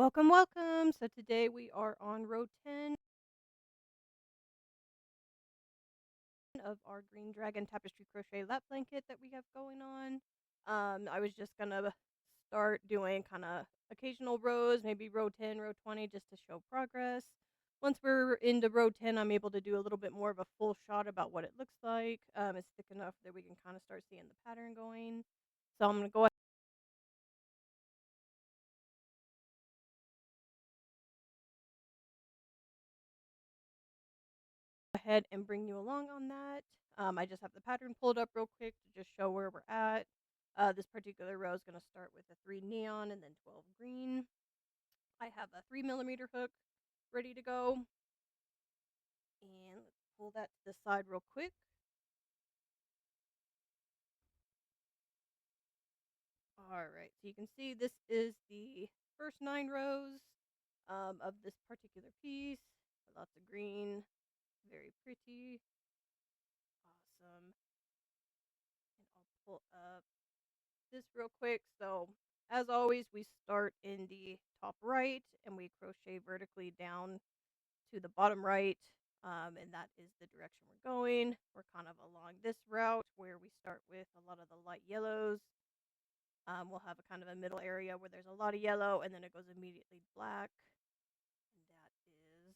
Welcome, welcome. So today we are on row 10 of our Green Dragon Tapestry Crochet lap blanket that we have going on. I was just gonna start doing kind of occasional rows, maybe row 10, row 20, just to show progress. Once we're into row 10, I'm able to do a little bit more of a full shot about what it looks like. It's thick enough that we can kind of start seeing the pattern going. So I'm gonna go ahead and bring you along on that. I just have the pattern pulled up real quick to just show where we're at. This particular row is going to start with a 3 neon and then 12 green. I have a 3mm hook ready to go. And let's pull that to the side real quick. Alright, so you can see this is the first 9 rows of this particular piece. Lots of green, very pretty, awesome. And I'll pull up this real quick. So as always, we start in the top right and we crochet vertically down to the bottom right. And that is the direction we're going. We're kind of along this route where we start with a lot of the light yellows. We'll have a kind of a middle area where there's a lot of yellow and then it goes immediately black. And that is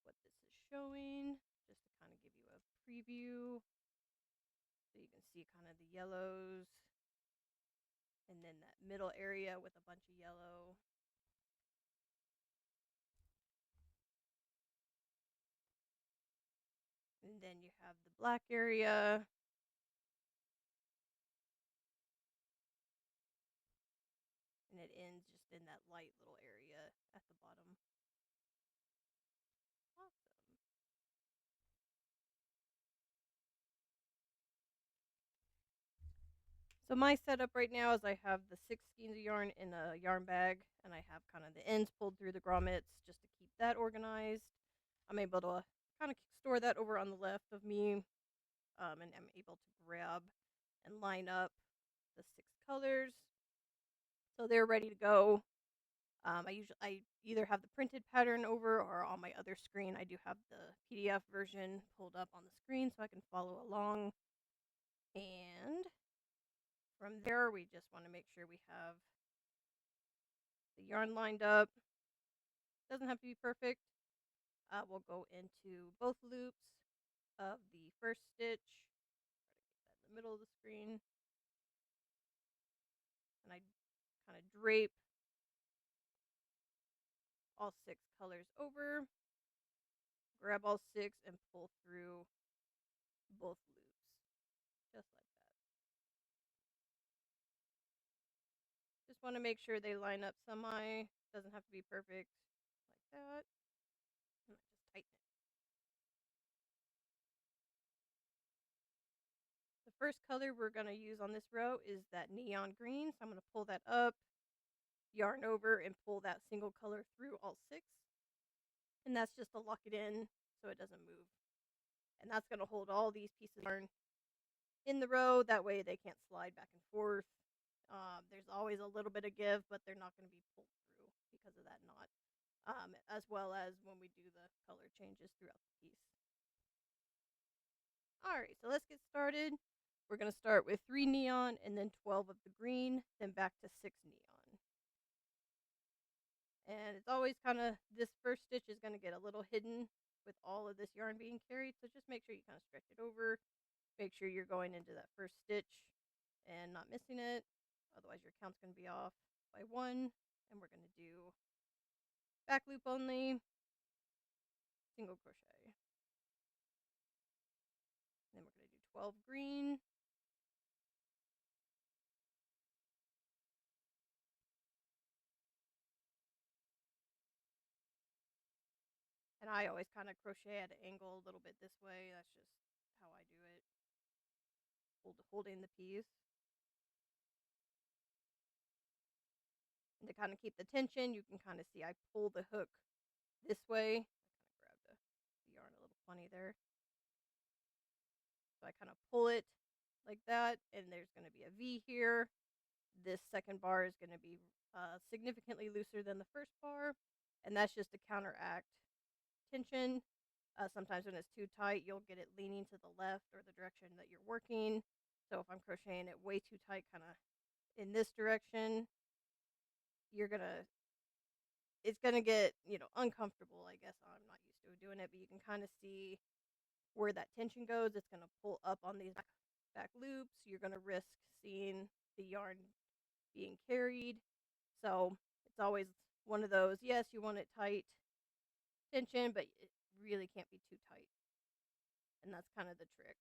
what this is showing, just to kind of give you a preview. So you can see kind of the yellows and then that middle area with a bunch of yellow. And then you have the black area. And it ends just in that light little area at the bottom. Awesome. So my setup right now is I have the 6 skeins of yarn in a yarn bag, and I have kind of the ends pulled through the grommets just to keep that organized. I'm able to kind of store that over on the left of me, and I'm able to grab and line up the 6 colors. So they're ready to go. I either have the printed pattern over or on my other screen. I do have the PDF version pulled up on the screen so I can follow along. And from there, we just want to make sure we have the yarn lined up. Doesn't have to be perfect. We'll go into both loops of the first stitch. Try to get that in the middle of the screen. And I kind of drape all 6 colors over. Grab all 6 and pull through both loops. Just like that. Just want to make sure they line up semi. Doesn't have to be perfect. Like that. And I just tighten it. The first color we're going to use on this row is that neon green. So I'm going to pull that up, yarn over, and pull that single color through all 6. And that's just to lock it in so it doesn't move. And that's going to hold all these pieces of yarn in the row. That way they can't slide back and forth. There's always a little bit of give, but they're not going to be pulled through because of that knot. As well as when we do the color changes throughout the piece. Alright, so let's get started. We're going to start with 3 neon and then 12 of the green, then back to 6 neon. And it's always kind of, this first stitch is going to get a little hidden with all of this yarn being carried, so just make sure you kind of stretch it over. Make sure you're going into that first stitch and not missing it, otherwise your count's going to be off by 1. And we're going to do back loop only, single crochet. And then we're going to do 12 green. And I always kind of crochet at an angle a little bit this way. That's just how I do it. Holding the piece. And to kind of keep the tension, you can kind of see I pull the hook this way. I kind of grabbed the yarn a little funny there. So I kind of pull it like that, and there's going to be a V here. this second bar is going to be significantly looser than the first bar, and that's just to counteract tension. Sometimes when it's too tight, you'll get it leaning to the left or the direction that you're working. So if I'm crocheting it way too tight, kind of in this direction, you're gonna it's gonna get uncomfortable. I guess I'm not used to doing it, but you can kind of see where that tension goes. It's gonna pull up on these back loops. You're gonna risk seeing the yarn being carried. So it's always one of those. Yes, you want it tight tension, but it really can't be too tight, and that's kind of the trick.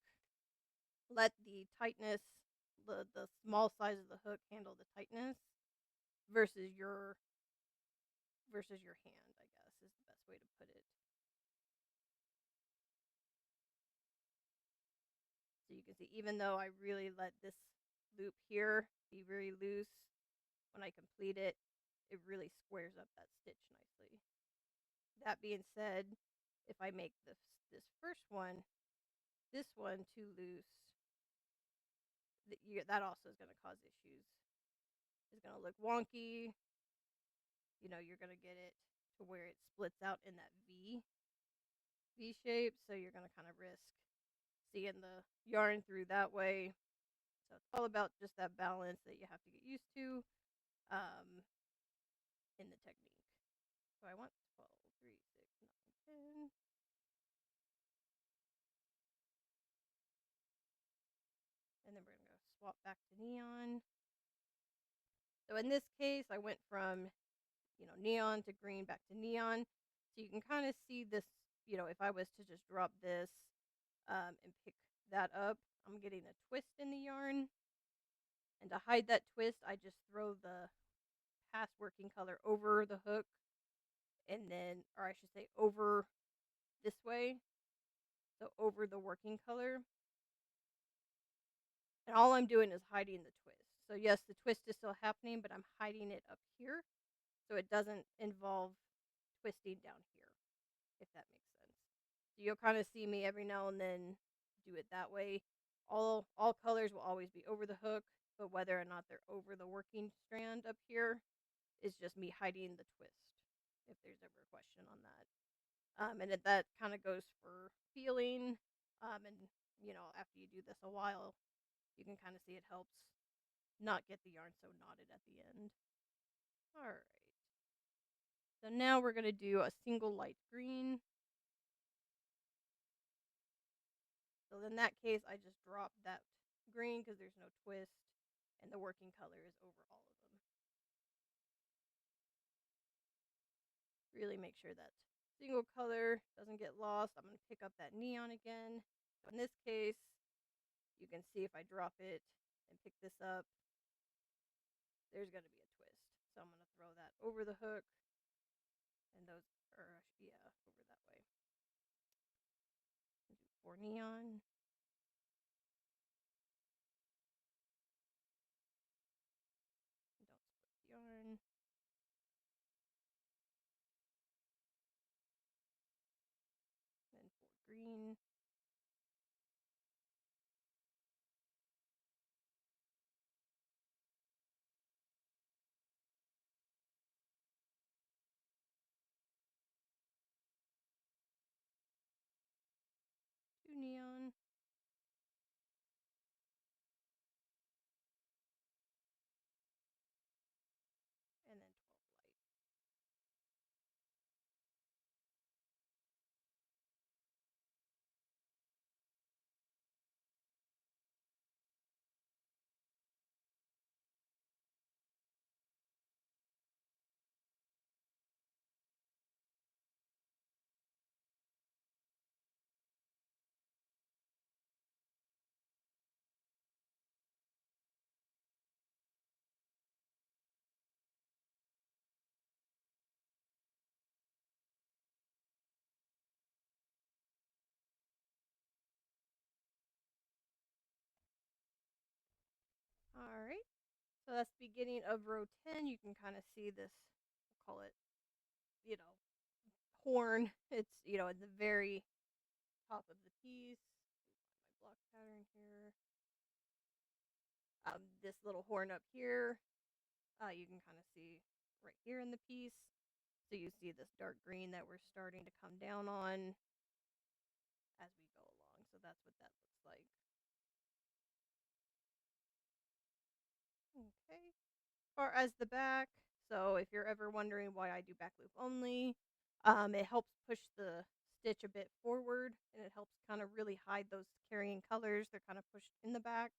Let the tightness, the small size of the hook handle the tightness versus your hand, I guess is the best way to put it. So you can see, even though I really let this loop here be very loose, when I complete it, it really squares up that stitch nicely. That being said, if I make this first one, this one too loose, that also is going to cause issues. It's going to look wonky. You're going to get it to where it splits out in that V shape, so you're going to kind of risk seeing the yarn through that way. So it's all about just that balance that you have to get used to in the technique. So I want 12, 3, 6, 9, 10. And then we're going to go swap back to neon. So in this case, I went from, neon to green back to neon. So you can kind of see this, if I was to just drop this and pick that up, I'm getting a twist in the yarn. And to hide that twist, I just throw the past working color over the hook, and then, or I should say over this way. So over the working color. And all I'm doing is hiding the twist. So yes, the twist is still happening, but I'm hiding it up here, so it doesn't involve twisting down here, if that makes sense. So you'll kind of see me every now and then do it that way. All colors will always be over the hook, but whether or not they're over the working strand up here is just me hiding the twist, if there's ever a question on that. And that kind of goes for feeling. And after you do this a while, you can kind of see it helps not get the yarn so knotted at the end. All right. So now we're going to do a single light green. So in that case, I just drop that green because there's no twist, and the working color is over all of them. Really make sure that single color doesn't get lost. I'm going to pick up that neon again. So in this case, you can see if I drop it and pick this up, there's going to be a twist. So I'm going to throw that over the hook, and those are, over that way. Do 4 neon. Don't split the yarn. Then 4 green. Two neon. And then 12 light. All right. So that's the beginning of row 10. You can kind of see this, we'll call it, horn. It's, at the very top of the piece. My block pattern here. This little horn up here You can kind of see right here in the piece. So you see this dark green that we're starting to come down on as we go along. So that's what that looks like. Okay. As far as the back, so if you're ever wondering why I do back loop only, it helps push the stitch a bit forward and it helps kind of really hide those carrying colors. They're kind of pushed in the back.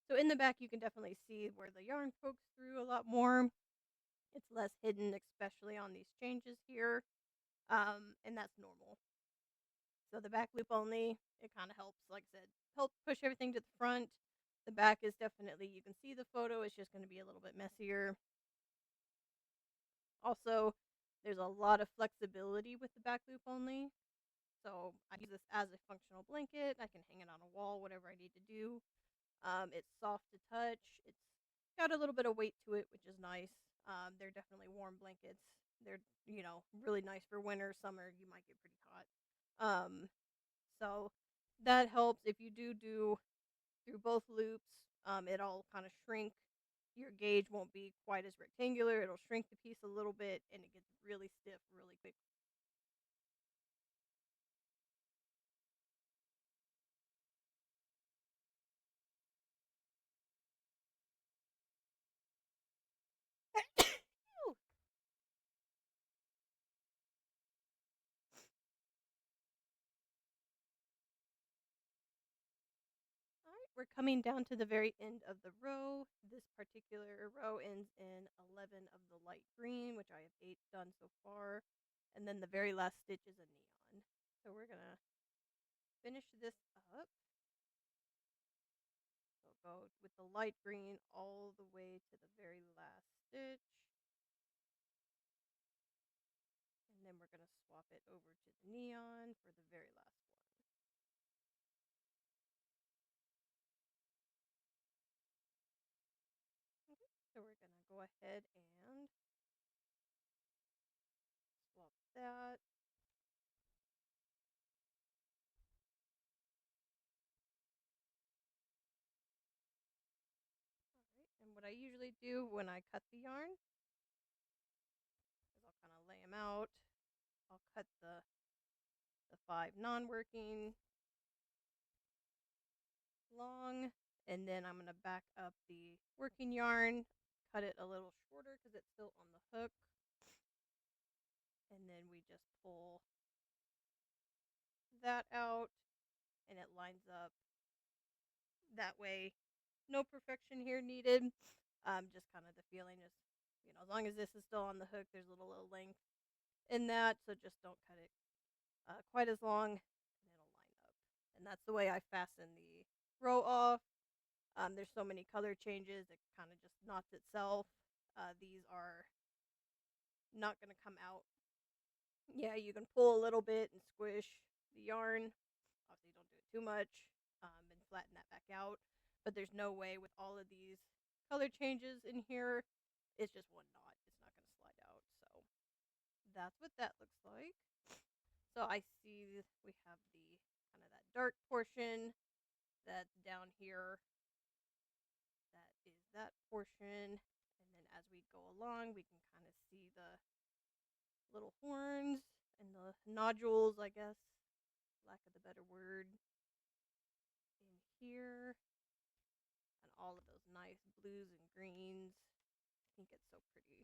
So in the back, you can definitely see where the yarn pokes through a lot more. It's less hidden, especially on these changes here, and that's normal. So the back loop only, it kind of helps, like I said, help push everything to the front. The back is definitely, you can see the photo, it's just going to be a little bit messier. Also, there's a lot of flexibility with the back loop only. So I use this as a functional blanket. I can hang it on a wall, whatever I need to do. It's soft to touch. It's got a little bit of weight to it, which is nice. They're definitely warm blankets. They're, really nice for winter, summer. You might get pretty hot. So that helps if you do through both loops. It'll kind of shrink. Your gauge won't be quite as rectangular. It'll shrink the piece a little bit, and it gets really stiff really quick. All right, we're coming down to the very end of the row. This particular row ends in 11 of the light green, which I have 8 done so far. And then the very last stitch is a neon. So we're going to finish this up. So go with the light green all the way to the very last stitch. And then we're going to swap it over to the neon for the very last one. Okay, so we're going to go ahead and swap that. All right, and what I usually do when I cut the yarn is I'll kind of lay them out. I'll cut the 5 non-working long, and then I'm going to back up the working yarn, cut it a little shorter because it's still on the hook, and then we just pull that out, and it lines up that way. No perfection here needed. Just kind of the feeling is, as long as this is still on the hook, there's a little length in that, so just don't cut it quite as long, and it'll line up. And that's the way I fasten the row off. There's so many color changes, it kind of just knots itself. These are not going to come out. Yeah, you can pull a little bit and squish the yarn. Obviously, don't do it too much, and flatten that back out. But there's no way with all of these color changes in here, it's just one knot. It's not going to slide out. So that's what that looks like. So I see we have the kind of that dark portion that's down here. That is that portion. And then as we go along, we can kind of see the little horns and the nodules, I guess, lack of the better word, in here. And all of those nice blues and greens. I think it's so pretty.